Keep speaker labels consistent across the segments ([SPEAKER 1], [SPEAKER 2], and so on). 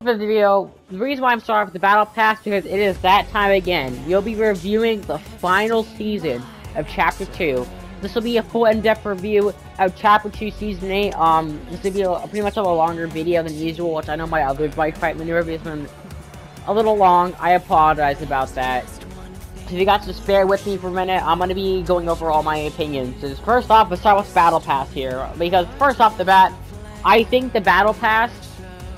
[SPEAKER 1] for the video. The reason why I'm starting with the Battle Pass because it is that time again. We'll be reviewing the final season of Chapter 2. This will be a full in-depth review of Chapter 2 Season 8. This will be pretty much a longer video than usual, which I know my other bike fight maneuver has been a little long. I apologize about that. So if you got to spare with me for a minute, I'm going to be going over all my opinions. So first off, let's start with Battle Pass here. Because first off the bat, I think the Battle Pass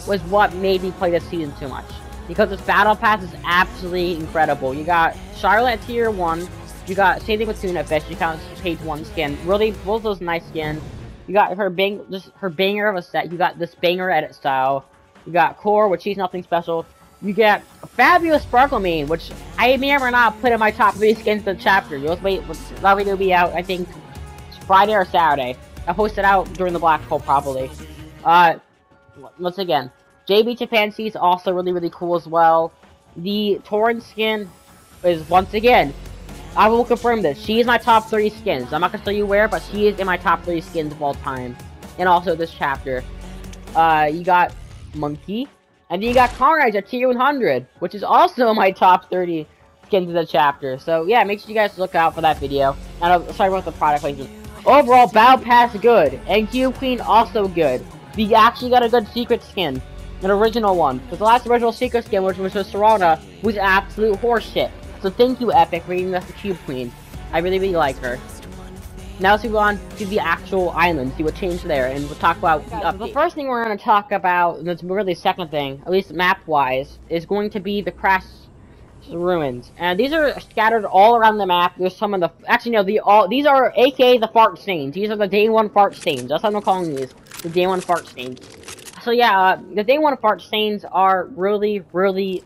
[SPEAKER 1] was what made me play this season too much. Because this Battle Pass is absolutely incredible. You got Charlotte at Tier 1. You got same thing with Tuna Fish. You got Page 1 skin. Really, both those nice skins. You got her her banger of a set. You got this banger edit style. You got Core, which she's nothing special. You get a fabulous Sparkle Mane, which I may or not put in my top 3 skins of the chapter. You'll wait. That video will be out, I think, Friday or Saturday. I'll post it out during the Black Hole, probably. Once again, JB Chapansey is also really cool as well. The Torrent skin is, once again, I will confirm this. She is my top 30 skins. I'm not going to tell you where, but she is in my top 30 skins of all time. And also this chapter. You got Monkey. And then you got Carnage at Tier 100, which is also my top 30 skins of the chapter. So yeah, make sure you guys look out for that video. And sorry about the product placement. Overall, Battle Pass good. And Cube Queen also good. We actually got a good secret skin. An original one. Because the last original secret skin, which was Serana, was absolute horseshit. So thank you, Epic, for giving us the Cube Queen. I really like her. Now let's move on to the actual island, see what changed there, and we'll talk about the update. The first thing we're going to talk about, and it's really the second thing, at least map-wise, is going to be the Crash Ruins. And these are scattered all around the map. There's some of the... Actually, no, these are aka the fart stains. These are the day 1 fart stains. That's what I'm calling these. The day 1 fart stains. So yeah, the day 1 fart stains are really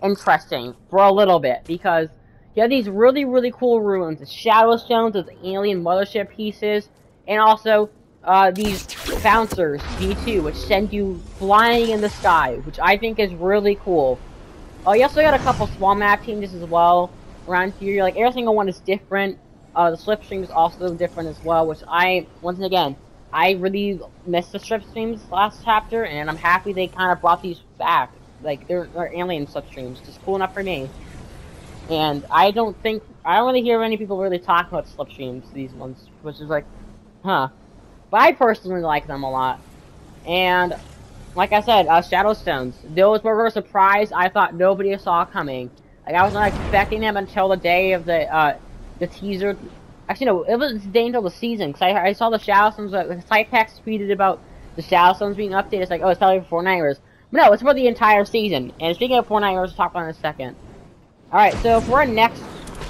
[SPEAKER 1] interesting for a little bit, because you have these really cool ruins, the Shadowstones, those alien mothership pieces, and also these bouncers, V2, which send you flying in the sky, which I think is really cool. You also got a couple small map changes as well around here. Like, every single one is different. The slipstream is also different as well, which once again, I really missed the slipstreams last chapter, and I'm happy they kind of brought these back. Like, they're alien slipstreams, just cool enough for me. And I don't really hear many people really talk about slipstreams, these ones, which is like, huh. But I personally like them a lot. And, like I said, Shadowstones. Those were a surprise I thought nobody saw coming. Like, I was not expecting them until the day of the teaser. Actually, no, it was the day until the season, because I saw the Shadowstones, the Cypex tweeted about the Shadowstones being updated. It's like, oh, it's probably for 4 hours. But no, it's for the entire season. And speaking of 4 hours, we'll talk about it in a second. Alright, so for our next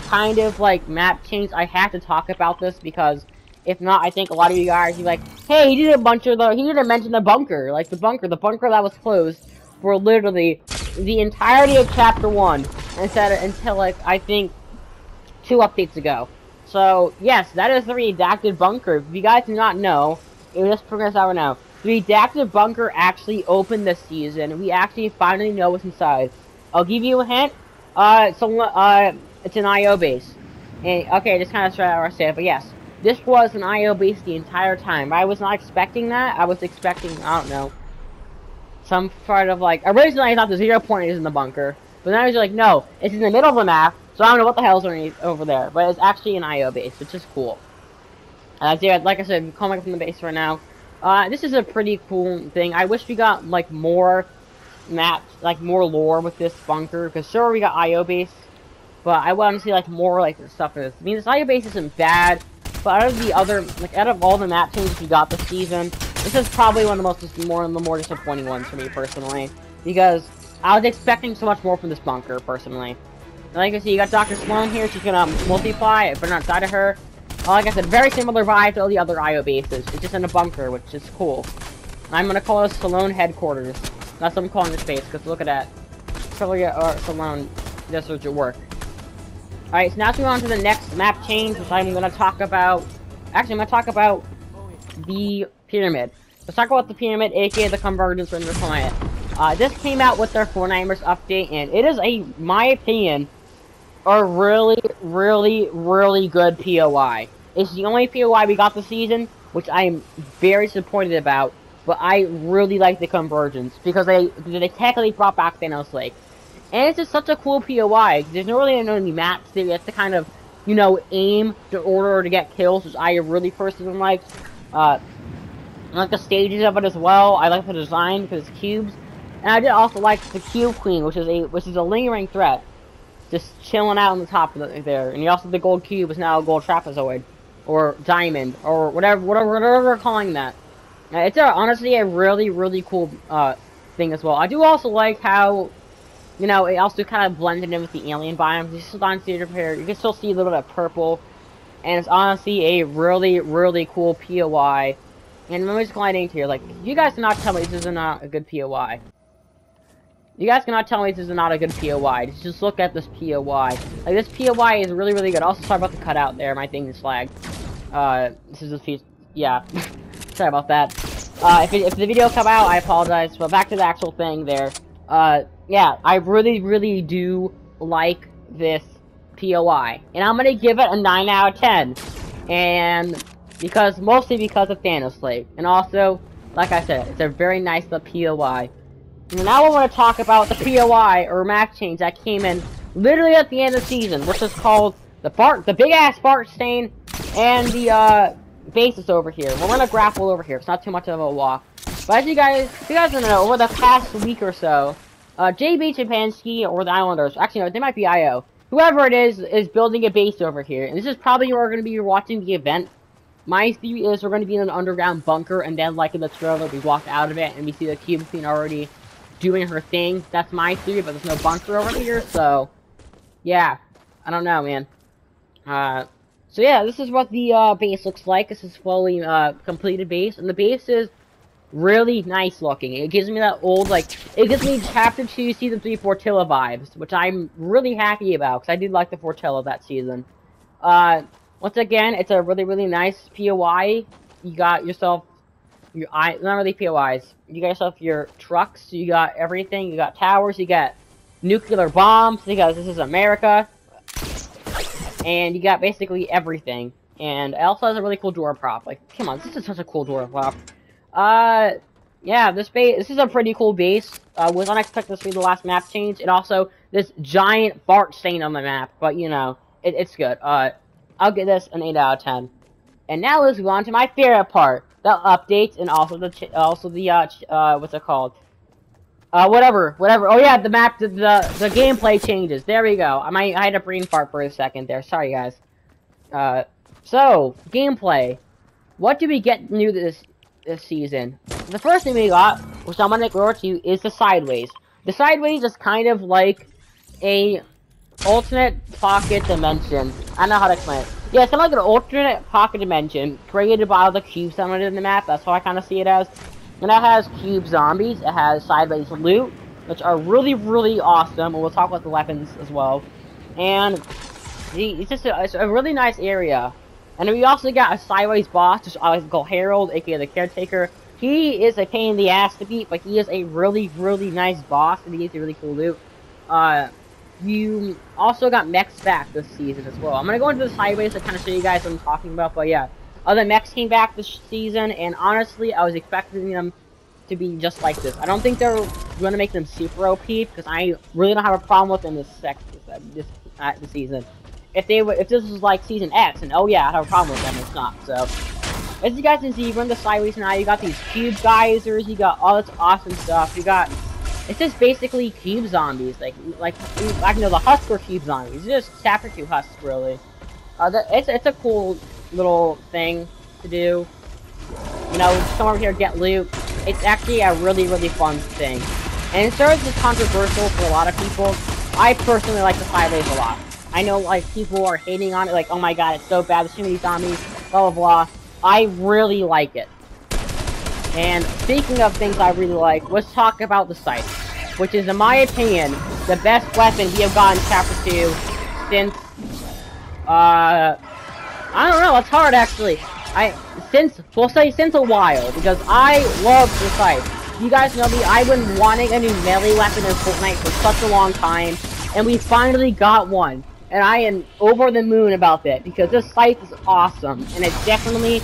[SPEAKER 1] kind of, like, map change, I have to talk about this, because if not, I think a lot of you guys will be like, hey, he didn't mention the bunker. Like, the bunker that was closed for literally the entirety of Chapter 1, until, like, I think 2 updates ago. So, yes, that is the redacted bunker. If you guys do not know, it just progress out right now. The redacted bunker actually opened this season. We actually finally know what's inside. I'll give you a hint. It's an IO base. And, okay, just kind of try to say it, but yes. This was an IO base the entire time. I was not expecting that. I was expecting, I don't know, some sort of, like, originally I thought the 0 point is in the bunker. But then I was like, no, it's in the middle of the map, so I don't know what the hell's over there. But it's actually an IO base, which is cool. Like I said, coming up from the base right now. This is a pretty cool thing. I wish we got, like, more maps, like, more lore with this bunker, because sure, we got IO base, but I want to see, like, more, like, stuff in this. I mean, this IO base isn't bad, but out of all the map changes we got this season, this is probably one of the more disappointing ones for me, personally, because I was expecting so much more from this bunker, personally. And like you can see, you got Dr. Sloan here, she's gonna multiply, but not outside of her. Like I said, very similar vibe to all the other IO bases. It's just in a bunker, which is cool. I'm gonna call this Salone Headquarters. That's what I'm calling this base, because look at that. Salone, this was your work. Alright, so now let's move on to the next map change, which I'm gonna talk about. Actually, I'm gonna talk about the Pyramid. Let's talk about the Pyramid, aka the Convergence when we're calling it. This came out with their 4 Nimers update, and it is my opinion, a really good POI. It's the only POI we got this season, which I am very disappointed about. but I really like the convergence because they technically brought back Thanos Lake. And it's just such a cool POI. There's no really any maps there. You have to kind of, you know, aim in order to get kills, which I really personally like. I like the stages of it as well. I like the design because it's cubes. And I did also like the Cube Queen, which is a lingering threat, just chilling out on the top of there. And you also the gold cube is now a gold trapezoid, or diamond, or whatever we're calling that. It's honestly a really cool thing as well. I do also like how, you know, it also kind of blended in with the alien biomes. You can still see a little bit of purple, and it's honestly a really cool POI. And let me just glide into here. Like, you guys cannot tell me this is not a good POI. You guys cannot tell me this is not a good POI. Just look at this POI. Like, this POI is really good. Also, sorry about the cutout there. My thing is lagged. This is a piece. Yeah. Sorry about that. If the video come out, I apologize. But back to the actual thing there. Yeah, I really do like this POI. And I'm gonna give it a 9 out of 10. And mostly because of Thanos Lake. And also, like I said, it's a very nice POI. And now I want to talk about the POI, or map change, that came in literally at the end of the season, which is called the big-ass fart stain, and the, basis over here. We're gonna grapple over here. It's not too much of a walk. But as you guys don't know, over the past week or so, JB Chapansky, or the Islanders, actually no, they might be IO, whoever it is building a base over here. And this is probably where we're gonna be watching the event. My theory is we're gonna be in an underground bunker, and then, like in the trailer, we walk out of it, and we see the Cube Queen already doing her thing. That's my theory, but there's no bunker over here, so yeah, I don't know, man. So yeah, this is what the base looks like. This is fully completed base, and the base is really nice looking. It gives me that old, like, it gives me Chapter 2 Season 3 Fortilla vibes, which I'm really happy about, because I did like the Fortilla that season. Once again, it's a really nice POI. You got yourself not really POIs. You got yourself your trucks, you got everything, you got towers, you got nuclear bombs, because this is America. And you got basically everything. And it also has a really cool door prop. Like, come on, this is such a cool door prop. Yeah, this is a pretty cool base. Was unexpected to be the last map change. And also, this giant fart stain on the map. But, you know, it's good. I'll give this an 8 out of 10. And now let's go on to my favorite part. The updates, and also the what's it called? Whatever. Oh yeah, the map, the gameplay changes. There we go. I had to brain fart for a second there. Sorry, guys. So gameplay. What did we get new this season? The first thing we got, which I'm gonna go over to you, is the Sideways. The Sideways is kind of like a alternate pocket dimension. I don't know how to explain it. Yeah, it's kind of like an alternate pocket dimension created by all the cubes that are in the map. That's how I kind of see it as. And it has cube zombies. It has sideways loot, which are really awesome. And we'll talk about the weapons as well. And it's a really nice area. And then we also got a sideways boss, which I call Harold, aka the Caretaker. He is a pain in the ass to beat, but he is a really nice boss, and he has a really cool loot. You also got mechs back this season as well. I'm gonna go into the sideways to kind of show you guys what I'm talking about, but yeah. Other mechs came back this season, and honestly, I was expecting them to be just like this. I don't think they're gonna make them super OP, because I really don't have a problem with them this season. If this was like Season X, and oh yeah, I have a problem with them, it's not, so. As you guys can see, we're in the sideways now, you got these cube geysers, you got all this awesome stuff, you got... It's just basically cube zombies, like you know, the husks are cube zombies. It's just Chapter 2 husks, really. It's a cool little thing to do. You know, just come over here, get loot. It's actually a really fun thing. And it serves as controversial for a lot of people. I personally like the sideways a lot. I know, like, people are hating on it, like, oh my god, it's so bad, there's too many zombies, blah blah blah. I really like it. And speaking of things I really like, let's talk about the sight, which is, in my opinion, the best weapon we have gotten in Chapter 2 since, I don't know, it's hard actually. We'll say since a while, because I love the sight. You guys know me, I've been wanting a new melee weapon in Fortnite for such a long time, and we finally got one. And I am over the moon about that, because this sight is awesome, and it definitely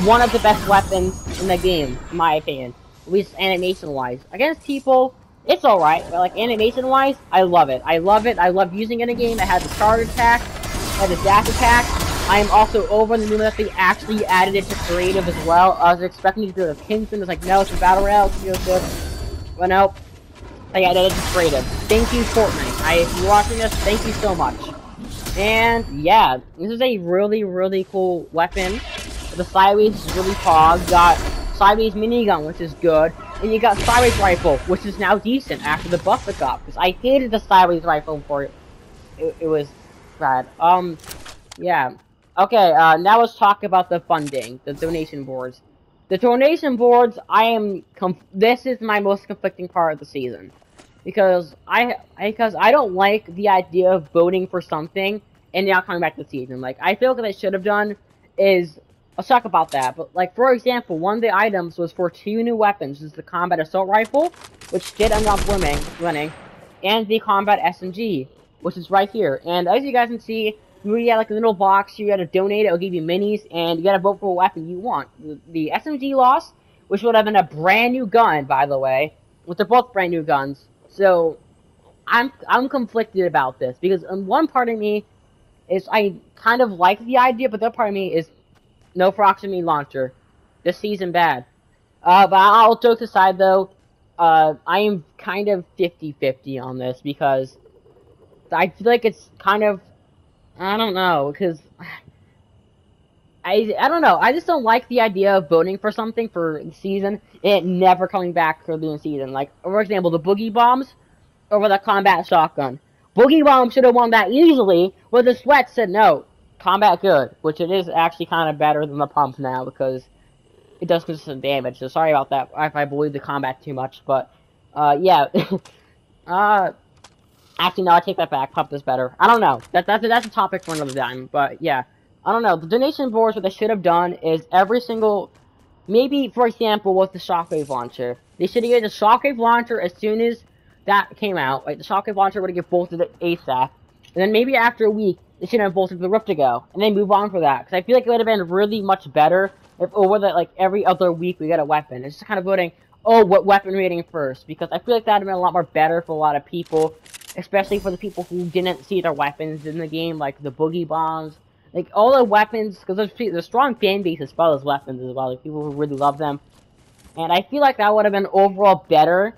[SPEAKER 1] one of the best weapons in the game, in my opinion. At least animation-wise. Against people, it's alright, but like animation-wise, I love it. I love it. I love using it in a game. It has a charge attack, it has a dash attack. I am also over the moon that they actually added it to creative as well. I was expecting to go to Kingston. It's like, no, it's a battle royale. It's feels good. But no, they added it to creative. Thank you, Fortnite. If you're watching this, thank you so much. And yeah, this is a really, really cool weapon. The sideways is really pog. You got sideways minigun, which is good. And you got sideways rifle, which is now decent after the buff it got. Because I hated the sideways rifle before it was bad. Yeah. Okay, now let's talk about the funding, the donation boards. The donation boards, this is my most conflicting part of the season. Because I don't like the idea of voting for something and now coming back to the season. Like, I feel what I should have done is, let's talk about that. But, like, for example, one of the items was for 2 new weapons. This is the Combat Assault Rifle, which did end up winning, and the Combat SMG, which is right here. And as you guys can see, you get like a little box, you gotta donate it, it'll give you minis, and you gotta vote for a weapon you want. The SMG lost, which would have been a brand new gun, by the way, which they're both brand new guns. So, I'm conflicted about this, because one part of me is, I kind of like the idea, but the other part of me is, no proximity launcher. This season bad. But I'll joke aside though, I am kind of 50-50 on this, because I feel like it's kind of, I don't know, because I don't know. I just don't like the idea of voting for something for the season and it never coming back for the season. Like, for example, the Boogie Bombs over the Combat Shotgun. Boogie Bomb should have won that easily, but the Sweat said no. Combat good, which it is actually kind of better than the Pump now because it does consistent damage. So sorry about that if I believe the combat too much, but yeah. Actually, no, I take that back. Pump is better. I don't know. That's a topic for another time. But yeah, I don't know. The donation boards, what they should have done is every single, maybe for example, with the Shockwave launcher, they should have given the Shockwave launcher as soon as that came out. Like the Shockwave launcher would have given bolted it ASAP, and then maybe after a week they should have bolted the Rift to go, and then move on for that. Because I feel like it would have been really much better if over that like every other week we got a weapon. It's just kind of voting, oh, what weapon rating first? Because I feel like that would have been a lot more better for a lot of people. Especially for the people who didn't see their weapons in the game, like the Boogie Bombs. Like, all the weapons, because there's a strong fan base as well as weapons as well, like people who really love them. And I feel like that would have been overall better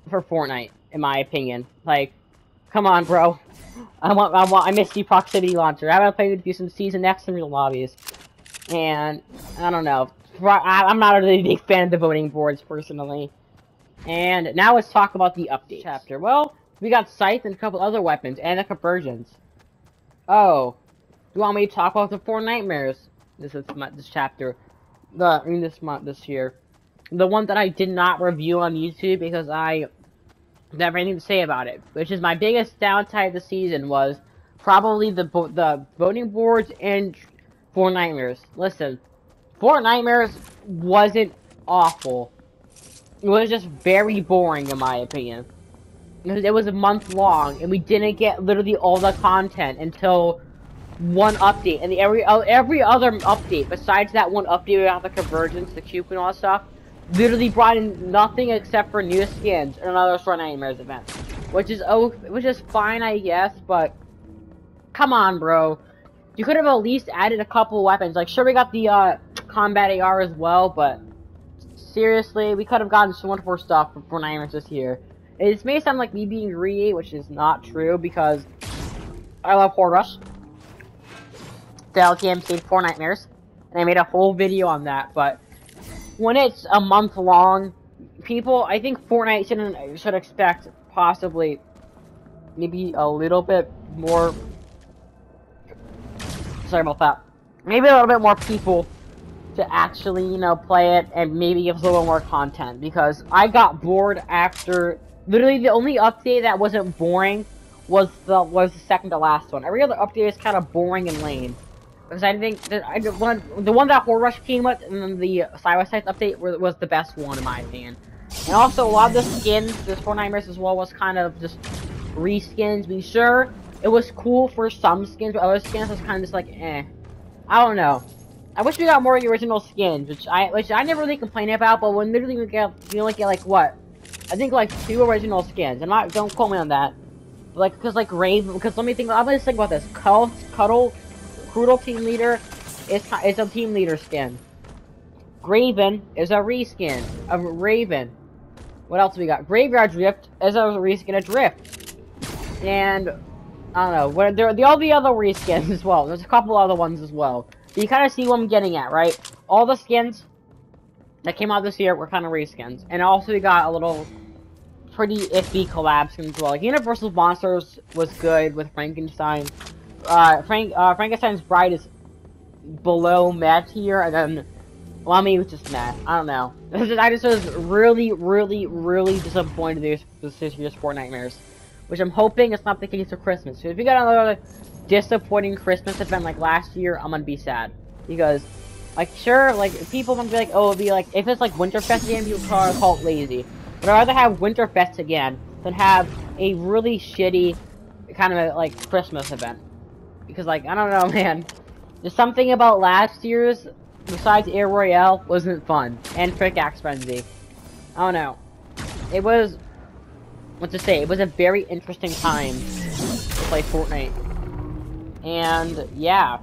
[SPEAKER 1] for Fortnite, in my opinion. Like, come on, bro. I miss the proximity launcher. I haven't played with you since Season X in real lobbies. And, I don't know. I'm not a really big fan of the voting boards, personally. And now let's talk about the update chapter. Well, we got Scythe and a couple other weapons, and the conversions. Oh. Do you want me to talk about the 4 nightmares? This chapter. This year. The one that I did not review on YouTube because I never anything to say about it. Which is my biggest downside of the season was probably the voting boards and 4 nightmares. Listen. 4 nightmares wasn't awful. It was just very boring in my opinion. Because it was a month long, and we didn't get literally all the content until one update. And every other update, besides that one update we got the convergence, the cube and all that stuff, literally brought in nothing except for new skins and another Short Nightmares event. Which is fine, I guess, but come on, bro. You could have at least added a couple weapons. Like, sure, we got the combat AR as well, but seriously, we could have gotten so much more stuff for Nightmares this year. It may sound like me being greedy, which is not true, because I love Horde Rush. The LTM saved 4 Nightmares, and I made a whole video on that, but when it's a month long, people, I think Fortnite should expect possibly maybe a little bit more, sorry about that, maybe a little bit more people to actually, you know, play it, and maybe give us a little more content, because I got bored after. Literally, the only update that wasn't boring was the second to last one. Every other update is kind of boring and lame. Because I think that the one that Horde Rush came with, and then the Side-by-Side update was the best one in my opinion. And also, a lot of the skins, this 4 Nightmares as well, was kind of just reskins. Be sure, it was cool for some skins, but other skins was kind of just like, eh. I don't know. I wish we got more of the original skins, which I never really complain about, but when literally we only get like what? I think like 2 original skins. Don't quote me on that. But, like, because like Raven, because let me think. I'm gonna think about this. Crudel Team Leader is a Team Leader skin. Graven is a reskin of Raven. What else we got? Graveyard Drift is a reskin of Drift. And I don't know. What all the other reskins as well. There's a couple other ones as well. But you kind of see what I'm getting at, right? All the skins that came out this year were kind of reskins, and also we got a little pretty iffy collab skins as well. Like Universal Monsters was good with Frankenstein. Frankenstein's Bride is below meh tier, and then Lummy was just meh. I don't know. I just was really, really, really disappointed in this year's Fortnitemares, which I'm hoping it's not the case for Christmas. So if we got another disappointing Christmas event like last year, I'm gonna be sad, because like sure, like people gonna be like, oh, it'll be like if it's like Winterfest again, people call it lazy. But I'd rather have Winterfest again than have a really shitty kind of like Christmas event, because like I don't know, man. There's something about last year's besides Air Royale wasn't fun, and Pickaxe Frenzy. I don't know. It was what to say. It was a very interesting time to play Fortnite. And yeah,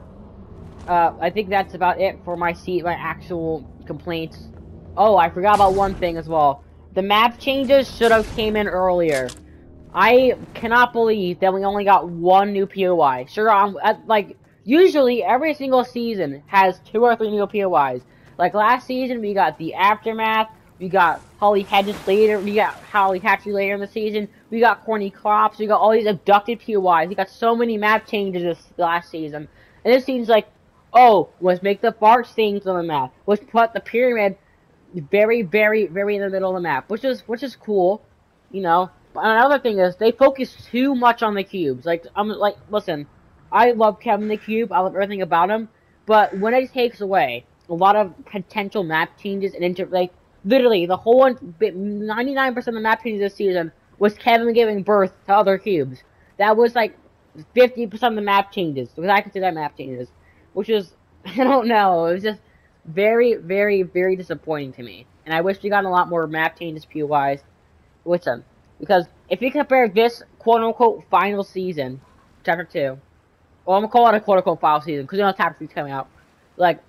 [SPEAKER 1] I think that's about it for my actual complaints. Oh, I forgot about one thing as well. The map changes should have came in earlier. I cannot believe that we only got 1 new POI. Sure, like usually every single season has 2 or 3 new POIs. Like last season, we got the Aftermath. We got Holly Hedges later. We got Holly Hatchery later in the season. We got Corny Crops. We got all these abducted POIs. We got so many map changes this last season. And it seems like, oh, let's make the fart things on the map. Let's put the pyramid very, very, very in the middle of the map, which is cool, you know. But another thing is they focus too much on the cubes. Like listen, I love Kevin the Cube. I love everything about him. But when it takes away a lot of potential map changes and literally, the whole 99% of the map changes this season was Kevin giving birth to other cubes. That was like 50% of the map changes, because I consider that map changes. Which is, I don't know, it was just very, very, very disappointing to me. And I wish we got a lot more map changes POIs with them. Because if you compare this quote-unquote final season, Chapter 2, well, I'm gonna call it a quote-unquote final season, because you know Chapter 3's coming out. Like,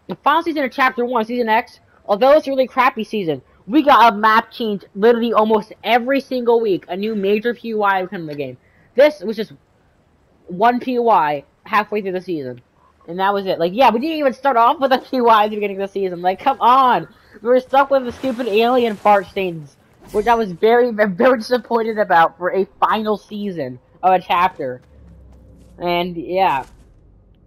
[SPEAKER 1] the final season of Chapter 1, Season X, although it's a really crappy season, we got a map change literally almost every single week. A new major POI would come in the game. This was just 1 POI halfway through the season. And that was it. Like, yeah, we didn't even start off with a POI at the beginning of the season. Like, come on! We were stuck with the stupid alien fart stains, which I was very, very disappointed about for a final season of a chapter. And, yeah.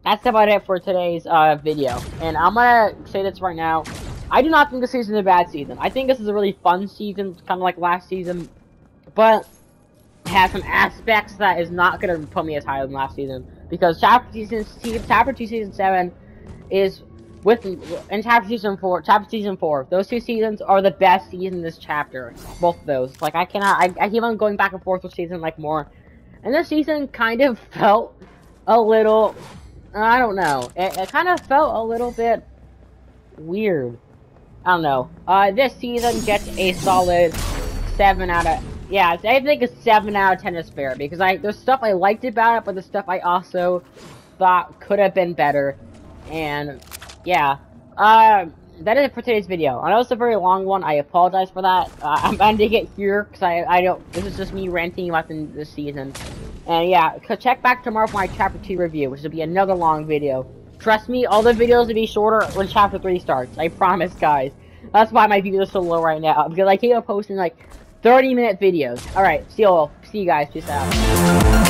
[SPEAKER 1] That's about it for today's video. And I'm gonna say this right now. I do not think this season is a bad season. I think this is a really fun season, kind of like last season. But it has some aspects that is not going to put me as high as last season. Because Chapter 2 Season 7 is and Chapter Season 4. Those 2 seasons are the best season in this chapter. Both of those. Like, I keep on going back and forth with season, like, more. And this season kind of felt a little, I don't know. It kind of felt a little bit weird. I don't know. This season gets a solid 7 out of... Yeah, I think a 7 out of 10 is fair, because there's stuff I liked about it, but there's stuff I also thought could have been better. And, yeah. That is it for today's video. I know it's a very long one, I apologize for that. I'm ending it here, because I don't... This is just me ranting about this season. And, yeah, check back tomorrow for my Chapter 2 review, which will be another long video. Trust me, all the videos will be shorter when Chapter 3 starts. I promise, guys. That's why my views are so low right now, because I keep on posting, like, 30-minute videos. Alright, see you guys. Peace out.